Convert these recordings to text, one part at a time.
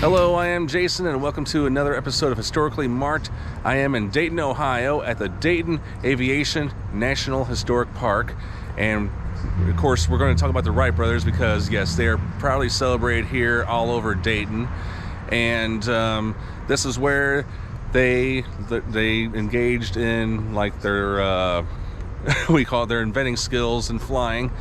Hello, I am Jason and welcome to another episode of Historically Marked. I am in Dayton, Ohio at the Dayton Aviation National Historic Park, and of course we're going to talk about the Wright brothers because yes, they are proudly celebrated here all over Dayton, and this is where they engaged in like their we call it their inventing skills in flying.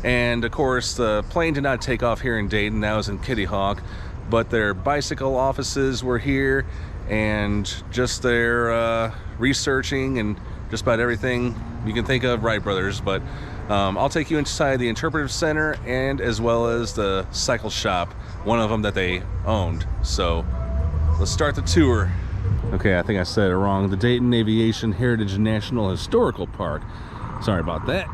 And of course the plane did not take off here in Dayton, that was in Kitty Hawk, but their bicycle offices were here, and just their researching and just about everything you can think of Wright brothers. But I'll take you inside the Interpretive Center and as well as the cycle shop, one of them that they owned. So let's start the tour. Okay, I think I said it wrong. The Dayton Aviation Heritage National Historical Park. Sorry about that.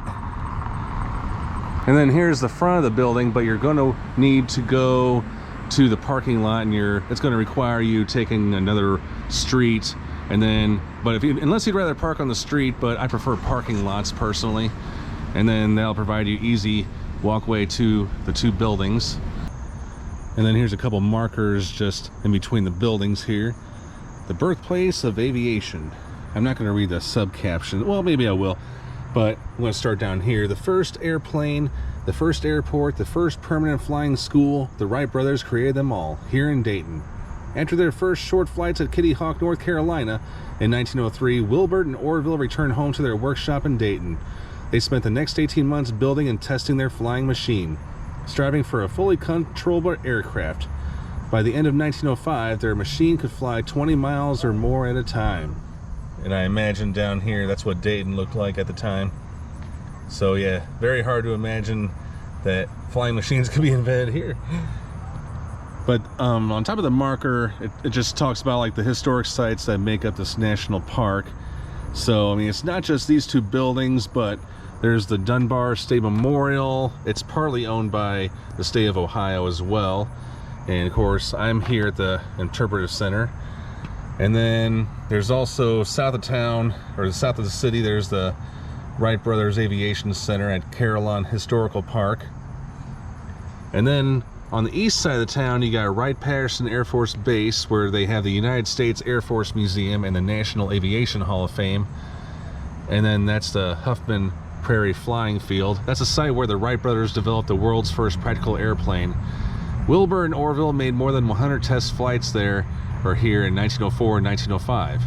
And then here's the front of the building, but you're going to need to go to the parking lot, and it's going to require you taking another street, and then unless you'd rather park on the street, but I prefer parking lots personally, and then they'll provide you easy walkway to the two buildings. And then here's a couple markers just in between the buildings here. The birthplace of aviation. I'm not going to read the sub caption, well maybe I will, but I'm going to start down here. The first airplane, the first airport, the first permanent flying school, the Wright brothers created them all, here in Dayton. After their first short flights at Kitty Hawk, North Carolina, in 1903, Wilbert and Orville returned home to their workshop in Dayton. They spent the next 18 months building and testing their flying machine, striving for a fully controllable aircraft. By the end of 1905, their machine could fly 20 miles or more at a time. And I imagine down here, that's what Dayton looked like at the time. So yeah, very hard to imagine that flying machines could be invented here. But on top of the marker, it just talks about like the historic sites that make up this national park. So I mean, it's not just these two buildings, but there's the Dunbar State Memorial. It's partly owned by the state of Ohio as well. And of course, I'm here at the Interpretive Center. And then there's also south of town, or the south of the city, there's the Wright Brothers Aviation Center at Carillon Historical Park. And then on the east side of the town, you got Wright-Patterson Air Force Base, where they have the United States Air Force Museum and the National Aviation Hall of Fame. And then that's the Huffman Prairie Flying Field. That's a site where the Wright brothers developed the world's first practical airplane. Wilbur and Orville made more than 100 test flights there, or here, in 1904 and 1905.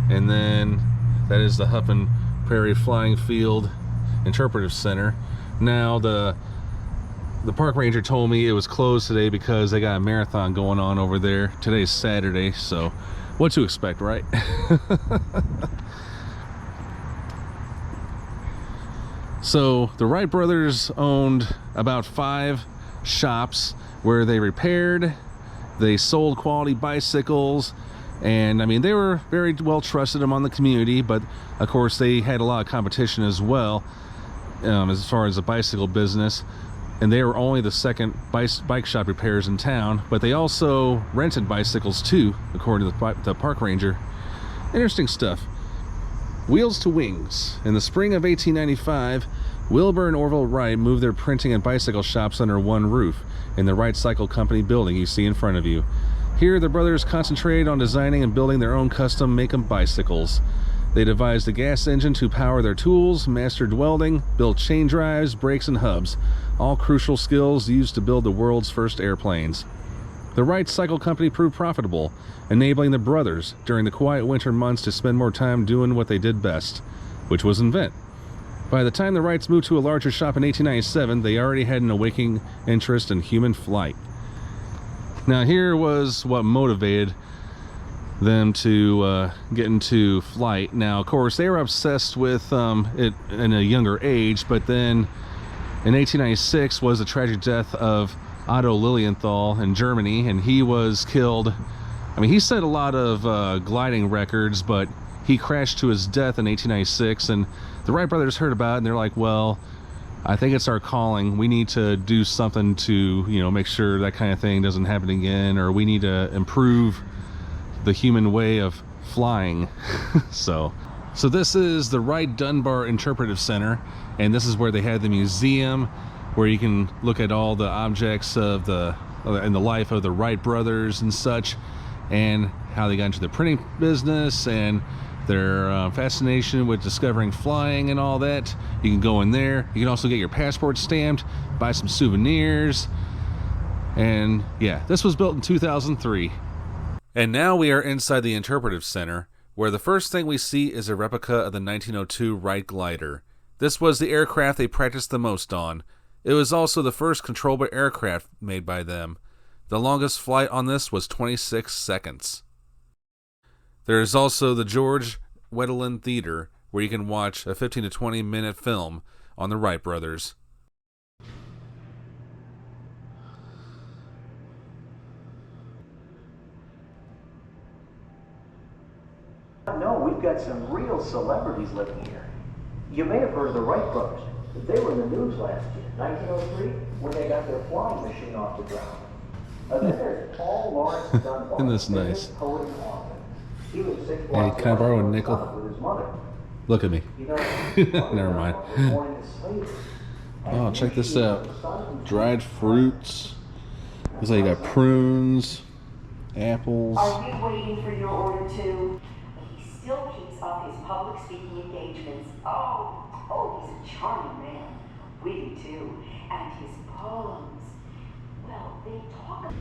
And then that is the Huffman Prairie Flying Field Interpretive Center. Now the park ranger told me it was closed today because they got a marathon going on over there. Today's Saturday, so what to expect, right? So the Wright brothers owned about 5 shops where they repaired, they sold quality bicycles, and I mean they were very well trusted among the community, but of course they had a lot of competition as well as far as the bicycle business, and they were only the second bike shop repairs in town, but they also rented bicycles too, according to the park ranger. Interesting stuff. Wheels to wings. In the spring of 1895, Wilbur and Orville Wright moved their printing and bicycle shops under one roof in the Wright Cycle Company building you see in front of you. Here, the brothers concentrated on designing and building their own custom make-em bicycles. They devised a gas engine to power their tools, mastered welding, built chain drives, brakes, and hubs, all crucial skills used to build the world's first airplanes. The Wright Cycle Company proved profitable, enabling the brothers during the quiet winter months to spend more time doing what they did best, which was invent. By the time the Wrights moved to a larger shop in 1897, they already had an awakening interest in human flight. Now here was what motivated them to get into flight. Now of course they were obsessed with it in a younger age, but then in 1896 was the tragic death of Otto Lilienthal in Germany, and he was killed. I mean, he set a lot of gliding records, but he crashed to his death in 1896, and the Wright brothers heard about it, and they're like, well, I think it's our calling. We need to do something to, you know, make sure that kind of thing doesn't happen again, or we need to improve the human way of flying. So this is the Wright Dunbar Interpretive Center, and this is where they had the museum, where you can look at all the objects of the in the life of the Wright brothers and such, and how they got into the printing business and their fascination with discovering flying and all that. You can go in there. You can also get your passport stamped, buy some souvenirs, and yeah, this was built in 2003. And now we are inside the Interpretive Center, where the first thing we see is a replica of the 1902 Wright glider. This was the aircraft they practiced the most on. It was also the first controllable aircraft made by them. The longest flight on this was 26 seconds. There is also the George Weddelin Theater, where you can watch a 15 to 20 minute film on the Wright brothers. No, we've got some real celebrities living here. You may have heard of the Wright brothers. They were in the news last year, 1903, when they got their flying machine off the ground. Then there's Paul Lawrence Dunbar. Isn't this nice? He was 6 Hey, blocks can I borrow a away nickel? with his mother. Look at me. You know, Never mind. was born into slavery. Oh, check this out. Dried fruits. Looks like you got prunes, apples. Are you waiting for your order too? He still keeps up his public speaking engagements. Oh, he's a charming man. We do too. And his poems, well, they talk.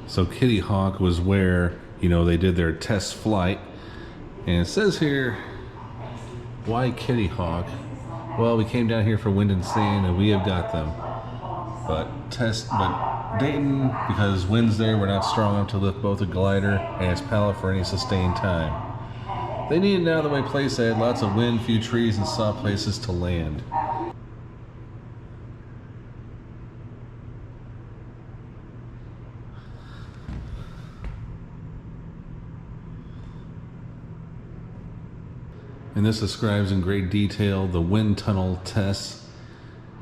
So Kitty Hawk was where, you know, they did their test flight. And it says here, why Kitty Hawk? Well, we came down here for wind and sand and we have got them. But Dayton, because wind's there, we're not strong enough to lift both a glider and its pallet for any sustained time. They needed an out of the way place that had lots of wind, few trees, and soft places to land. And this describes in great detail the wind tunnel tests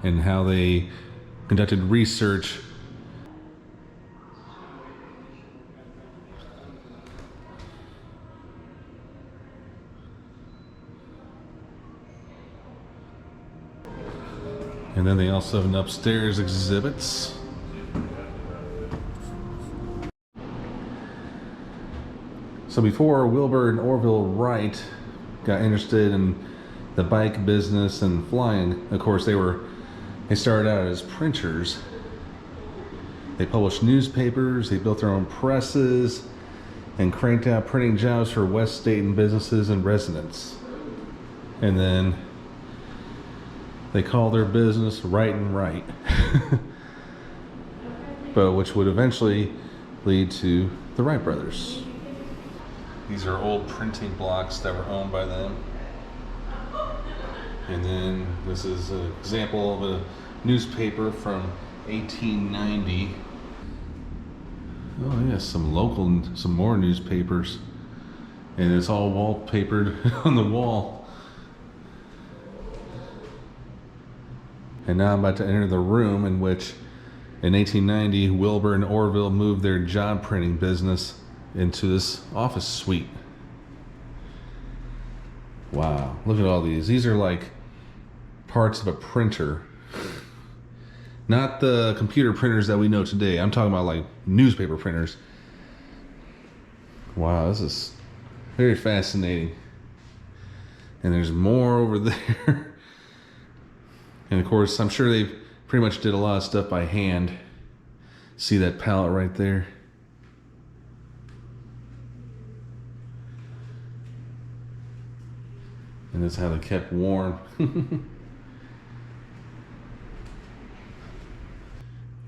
and how they conducted research. And then they also have an upstairs exhibits. So before Wilbur and Orville Wright got interested in the bike business and flying, of course they started out as printers. They published newspapers, they built their own presses, and cranked out printing jobs for West Dayton businesses and residents. And then they called their business Wright and Wright, but which would eventually lead to the Wright brothers. These are old printing blocks that were owned by them. And then this is an example of a newspaper from 1890. Oh yes, some more newspapers. And it's all wallpapered on the wall. And now I'm about to enter the room in which, in 1890, Wilbur and Orville moved their job printing business into this office suite. Wow, look at all these. These are like parts of a printer. Not the computer printers that we know today. I'm talking about like newspaper printers. Wow, this is very fascinating. And there's more over there. And of course, I'm sure they pretty much did a lot of stuff by hand. See that pallet right there? And that's how they kept warm.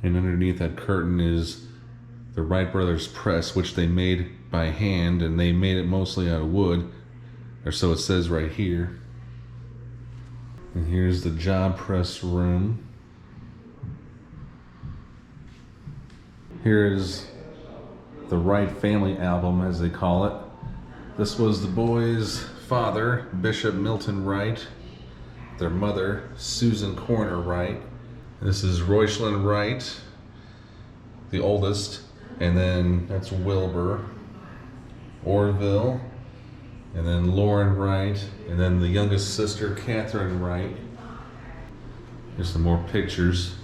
And underneath that curtain is the Wright brothers press, which they made by hand, and they made it mostly out of wood, or so it says right here. And here's the job press room. Here is the Wright family album, as they call it. This was the boys' father, Bishop Milton Wright, their mother, Susan Corner Wright. This is Roycelyn Wright, the oldest, and then that's Wilbur, Orville, and then Lauren Wright, and then the youngest sister, Catherine Wright. Here's some more pictures.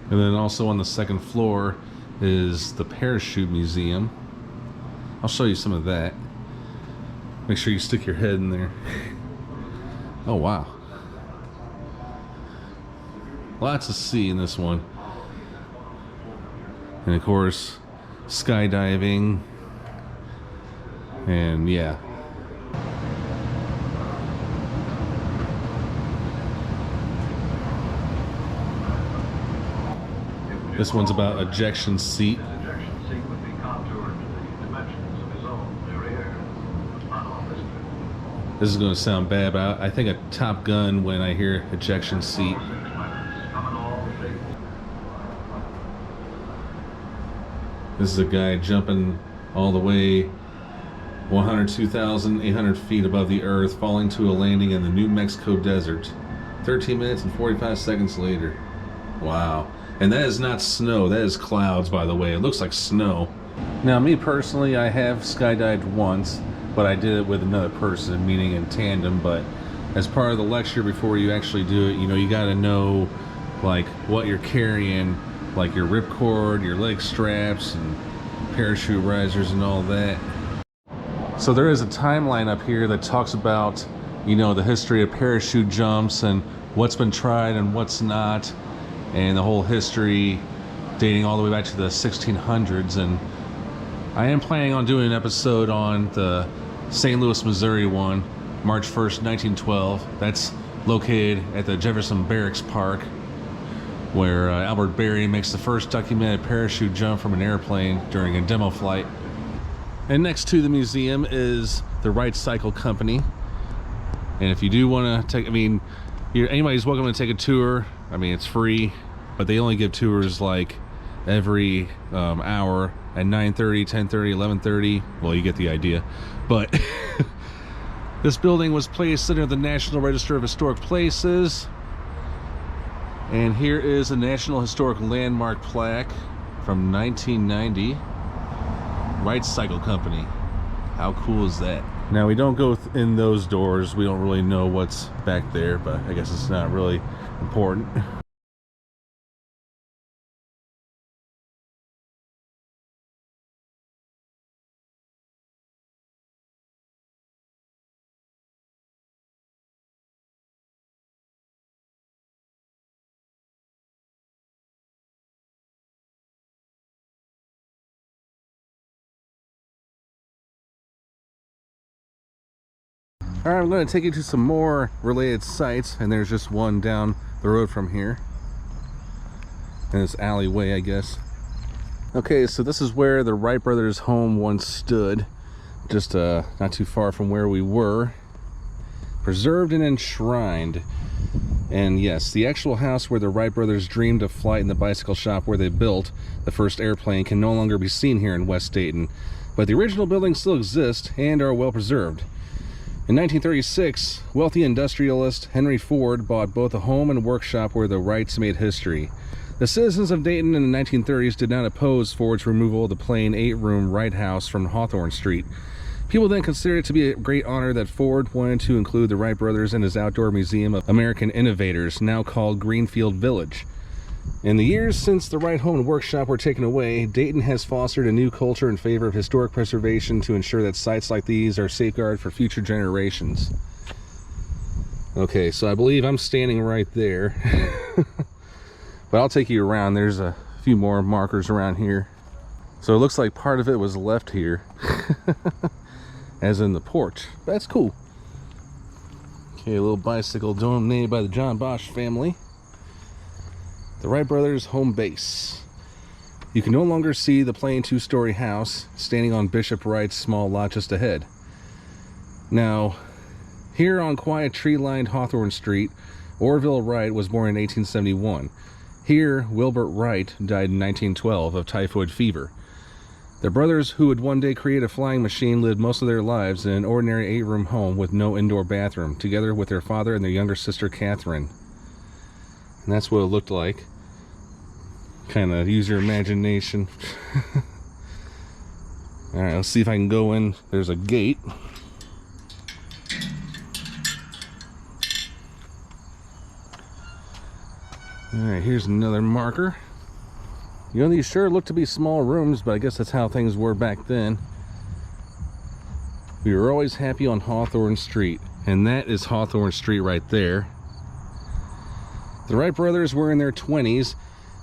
And then also on the second floor is the Parachute Museum. I'll show you some of that. Make sure you stick your head in there. Oh wow. Lots to see in this one. And of course, skydiving. And yeah. This one's about ejection seat. This is going to sound bad, but I think of Top Gun when I hear ejection seat. This is a guy jumping all the way 102,800 feet above the earth, falling to a landing in the New Mexico desert. 13 minutes and 45 seconds later. Wow. And that is not snow, that is clouds, by the way. It looks like snow. Now, me personally, I have skydived once, but I did it with another person, meaning in tandem. But as part of the lecture, before you actually do it, you know, you got to know like what you're carrying, like your ripcord, your leg straps, and parachute risers and all that. So there is a timeline up here that talks about, you know, the history of parachute jumps and what's been tried and what's not, and the whole history dating all the way back to the 1600s. And I am planning on doing an episode on the St. Louis, Missouri one, March 1st, 1912. That's located at the Jefferson Barracks Park, where Albert Berry makes the first documented parachute jump from an airplane during a demo flight. And next to the museum is the Wright Cycle Company. And if you do want to take, I mean, anybody's welcome to take a tour. I mean, it's free, but they only give tours like every hour at 9:30, 10:30, 11:30. Well, you get the idea. But this building was placed under the National Register of Historic Places. And here is a National Historic Landmark plaque from 1990. Wright Cycle Company. How cool is that? Now, we don't go in those doors. We don't really know what's back there, but I guess it's not really important. All right, I'm going to take you to some more related sites, and there's just one down the road from here in this alleyway, I guess. Okay, so this is where the Wright brothers' home once stood, just not too far from where we were. Preserved and enshrined. And yes, the actual house where the Wright brothers dreamed of flight in the bicycle shop where they built the first airplane can no longer be seen here in West Dayton, but the original buildings still exist and are well preserved. In 1936, wealthy industrialist Henry Ford bought both a home and workshop where the Wrights made history. The citizens of Dayton in the 1930s did not oppose Ford's removal of the plain 8-room Wright house from Hawthorne Street. People then considered it to be a great honor that Ford wanted to include the Wright brothers in his outdoor museum of American innovators, now called Greenfield Village. In the years since the Wright home and workshop were taken away, Dayton has fostered a new culture in favor of historic preservation to ensure that sites like these are safeguarded for future generations. Okay, so I believe I'm standing right there. But I'll take you around. There's a few more markers around here. So it looks like part of it was left here. As in the porch. That's cool. Okay, a little bicycle donated by the John Bosch family. The Wright brothers' home base. You can no longer see the plain 2-story house standing on Bishop Wright's small lot just ahead. Now, here on quiet tree-lined Hawthorne Street, Orville Wright was born in 1871. Here, Wilbur Wright died in 1912 of typhoid fever. The brothers, who would one day create a flying machine, lived most of their lives in an ordinary 8-room home with no indoor bathroom, together with their father and their younger sister, Catherine. And that's what it looked like. Kind of use your imagination. Alright, let's see if I can go in. There's a gate. Alright, here's another marker. You know, these sure look to be small rooms, but I guess that's how things were back then. We were always happy on Hawthorne Street, and that is Hawthorne Street right there. The Wright brothers were in their 20s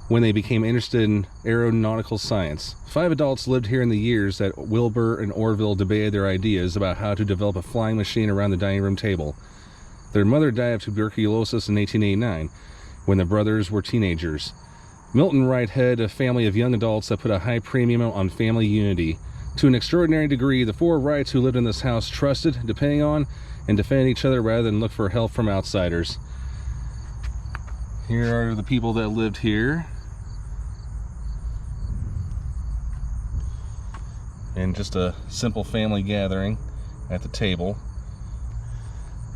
when they became interested in aeronautical science. 5 adults lived here in the years that Wilbur and Orville debated their ideas about how to develop a flying machine around the dining room table. Their mother died of tuberculosis in 1889, when the brothers were teenagers. Milton Wright had a family of young adults that put a high premium on family unity. To an extraordinary degree, the 4 Wrights who lived in this house trusted, depending on, and defended each other rather than look for help from outsiders. Here are the people that lived here. And just a simple family gathering at the table.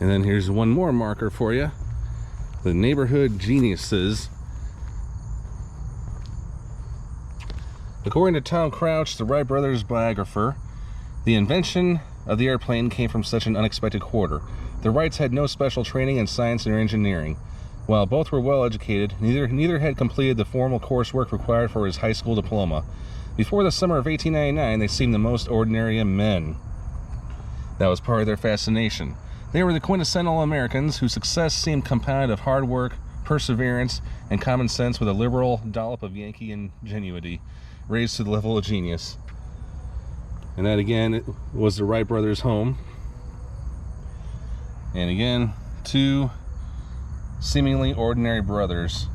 And then here's one more marker for you. The neighborhood geniuses. According to Tom Crouch, the Wright brothers' biographer, the invention of the airplane came from such an unexpected quarter. The Wrights had no special training in science or engineering. While both were well educated, neither had completed the formal coursework required for his high school diploma. Before the summer of 1899, they seemed the most ordinary of men. That was part of their fascination. They were the quintessential Americans whose success seemed compounded of hard work, perseverance, and common sense with a liberal dollop of Yankee ingenuity, raised to the level of genius. And that again was the Wright brothers' home. And again, 2 seemingly ordinary brothers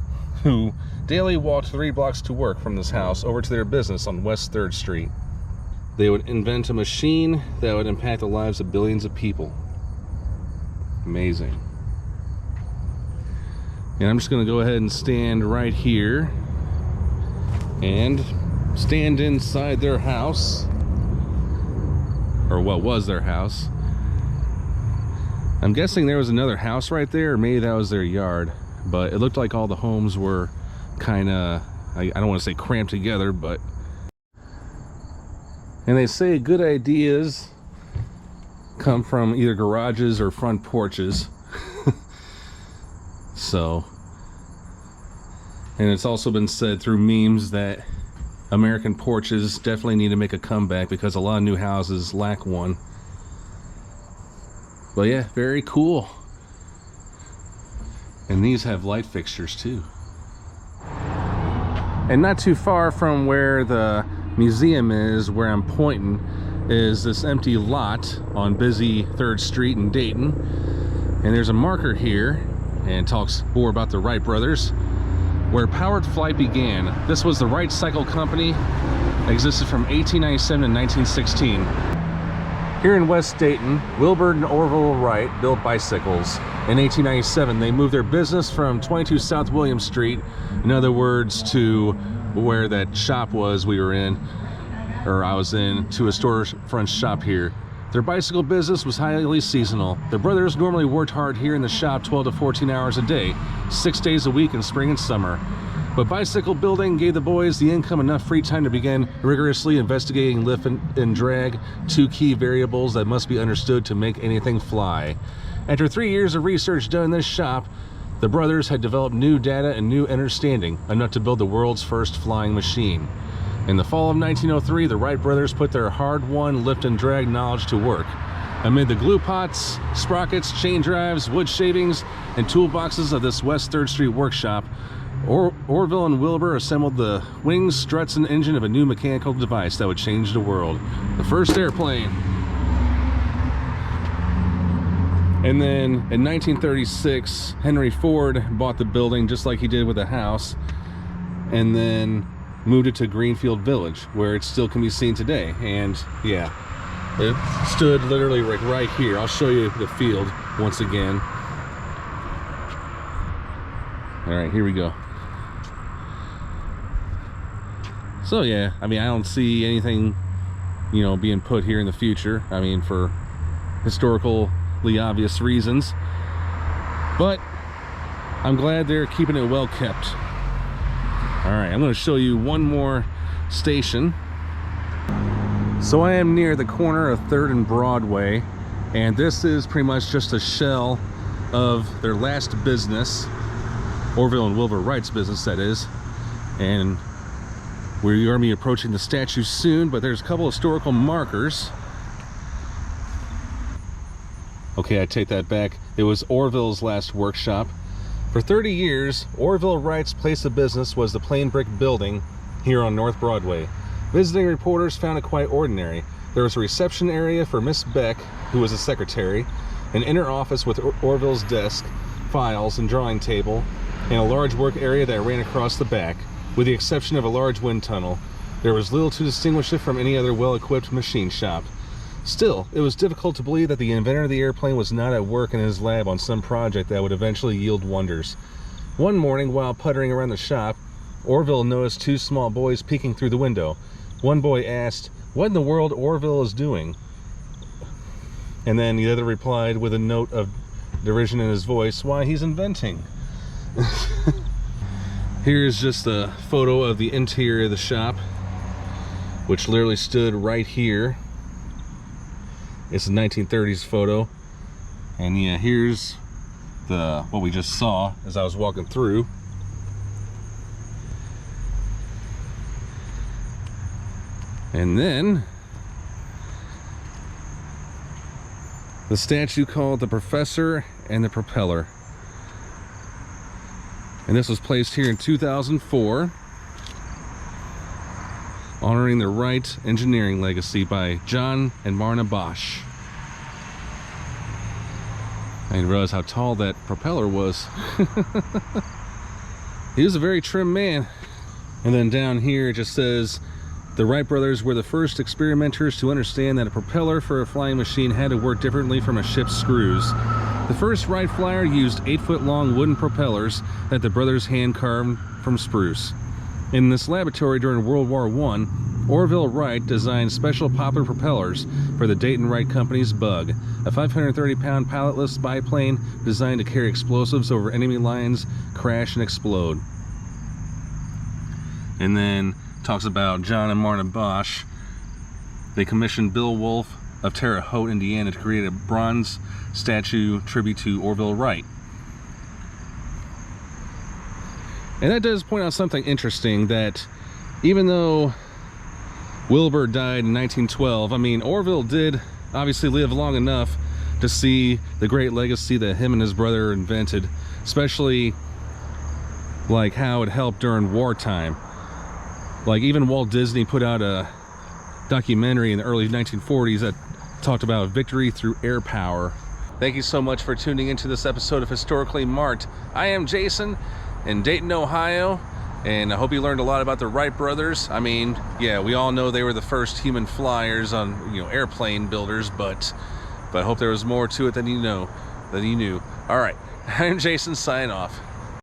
who daily walked 3 blocks to work from this house over to their business on West 3rd Street. They would invent a machine that would impact the lives of billions of people. Amazing. And I'm just going to go ahead and stand right here and stand inside their house, or what was their house. I'm guessing there was another house right there, or maybe that was their yard, but it looked like all the homes were kind of, I don't want to say cramped together, but, and they say good ideas come from either garages or front porches. So, and it's also been said through memes that American porches definitely need to make a comeback because a lot of new houses lack one. But yeah, very cool. And these have light fixtures too. And not too far from where the museum is, where I'm pointing, is this empty lot on busy 3rd Street in Dayton. And there's a marker here, and it talks more about the Wright brothers, where powered flight began. This was the Wright Cycle Company, existed from 1897 to 1916. Here in West Dayton, Wilbur and Orville Wright built bicycles. In 1897, they moved their business from 22 South William Street, in other words, to where that shop was we were in, or I was in, to a storefront shop here. Their bicycle business was highly seasonal. The brothers normally worked hard here in the shop 12 to 14 hours a day, 6 days a week in spring and summer. But bicycle building gave the boys the income enough free time to begin rigorously investigating lift and drag, 2 key variables that must be understood to make anything fly. After 3 years of research done in this shop, the brothers had developed new data and new understanding, enough to build the world's first flying machine. In the fall of 1903, the Wright brothers put their hard-won lift and drag knowledge to work. Amid the glue pots, sprockets, chain drives, wood shavings, and toolboxes of this West 3rd Street workshop, Orville and Wilbur assembled the wings, struts, and engine of a new mechanical device that would change the world. The first airplane. And then in 1936, Henry Ford bought the building just like he did with the house, and then moved it to Greenfield Village, where it still can be seen today. And yeah, it stood literally like right here. I'll show you the field once again. All right, here we go. So yeah, I mean, I don't see anything, you know, being put here in the future. I mean, for historically obvious reasons. But I'm glad they're keeping it well kept. All right, I'm going to show you one more station. So I am near the corner of 3rd and Broadway, and this is pretty much just a shell of their last business, Orville and Wilbur Wright's business, that is. And we're going to be approaching the statue soon, but there's a couple historical markers. Okay, I take that back. It was Orville's last workshop. For 30 years, Orville Wright's place of business was the plain brick building here on North Broadway. Visiting reporters found it quite ordinary. There was a reception area for Miss Beck, who was a secretary, an inner office with Orville's desk, files, and drawing table, and a large work area that ran across the back. With the exception of a large wind tunnel, there was little to distinguish it from any other well-equipped machine shop. Still, it was difficult to believe that the inventor of the airplane was not at work in his lab on some project that would eventually yield wonders. One morning, while puttering around the shop, Orville noticed 2 small boys peeking through the window. One boy asked, "What in the world Orville is doing?" And then the other replied with a note of derision in his voice, "Why, he's inventing." Here's just a photo of the interior of the shop, which literally stood right here. It's a 1930s photo. And yeah, here's what we just saw as I was walking through. And then the statue called the Professor and the Propeller. And this was placed here in 2004, honoring the Wright engineering legacy by John and Marna Bosch. I didn't realize how tall that propeller was. He was a very trim man. And then down here it just says, the Wright brothers were the first experimenters to understand that a propeller for a flying machine had to work differently from a ship's screws. The first Wright flyer used 8-foot-long wooden propellers that the brothers hand-carved from spruce. In this laboratory during World War I, Orville Wright designed special poplar propellers for the Dayton Wright Company's Bug, a 530-pound pilotless biplane designed to carry explosives over enemy lines, crash, and explode. And then talks about John and Marna Bosch. They commissioned Bill Wolfe of Terre Haute, Indiana, to create a bronze statue tribute to Orville Wright. And that does point out something interesting, that even though Wilbur died in 1912, I mean, Orville did obviously live long enough to see the great legacy that him and his brother invented, especially like how it helped during wartime. Like even Walt Disney put out a documentary in the early 1940s that talked about victory through air power. Thank you so much for tuning into this episode of Historically Marked. I am Jason in Dayton, Ohio, and I hope you learned a lot about the Wright brothers. I mean, yeah, we all know they were the first human flyers on, you know, airplane builders, but I hope there was more to it than you knew. All right, I'm Jason, signing off.